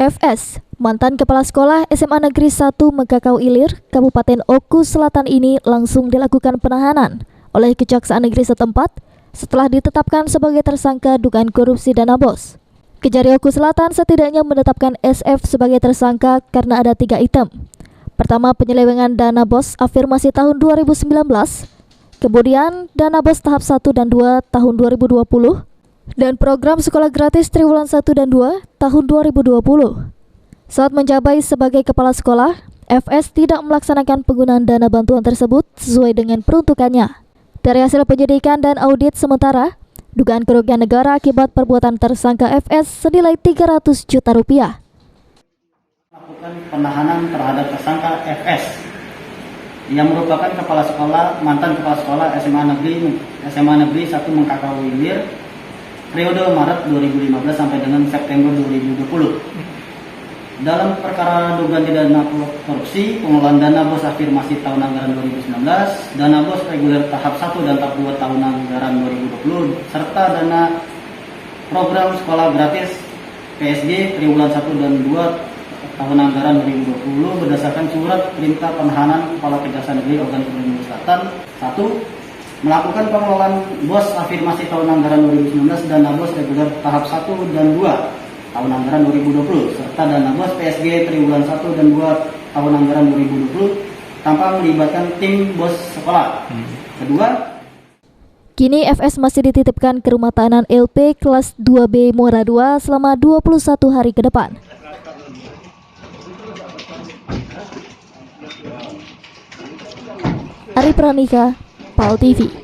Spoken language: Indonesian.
FS, mantan Kepala Sekolah SMA Negeri 1 Megakau Ilir, Kabupaten Oku Selatan ini langsung dilakukan penahanan oleh Kejaksaan Negeri setempat setelah ditetapkan sebagai tersangka dugaan korupsi dana BOS. Kejari Oku Selatan setidaknya menetapkan SF sebagai tersangka karena ada 3 item. Pertama, penyelewengan dana BOS afirmasi tahun 2019, kemudian dana BOS tahap 1 dan 2 tahun 2020, dan program sekolah gratis triwulan 1 dan 2 tahun 2020. Saat menjabat sebagai kepala sekolah, FS tidak melaksanakan penggunaan dana bantuan tersebut sesuai dengan peruntukannya. Dari hasil penyidikan dan audit sementara, dugaan kerugian negara akibat perbuatan tersangka FS senilai 300 juta rupiah. Melakukan penahanan terhadap tersangka FS yang merupakan mantan kepala sekolah SMA Negeri 1 Megakau Ilir periode Maret 2015 sampai dengan September 2020. Dalam perkara dugaan pidana korupsi, pengelolaan dana BOS afirmasi tahun anggaran 2019, dana BOS reguler tahap 1 dan tahap 2 tahun anggaran 2020, serta dana program sekolah gratis PSG triwulan 1 dan 2 tahun anggaran 2020 berdasarkan surat perintah penahanan Kepala Kejaksaan Negeri Organ Negeri Selatan 1. Melakukan pengelolaan BOS afirmasi tahun anggaran 2019 dana BOS reguler tahap 1 dan 2 tahun anggaran 2020 serta dana BOS PSG triwulan 1 dan 2 tahun anggaran 2020 tanpa melibatkan tim BOS sekolah. Kedua, kini FS masih dititipkan ke rumah tahanan LP kelas 2B Muara 2 selama 21 hari ke depan. Ari Pranika, PAL TV.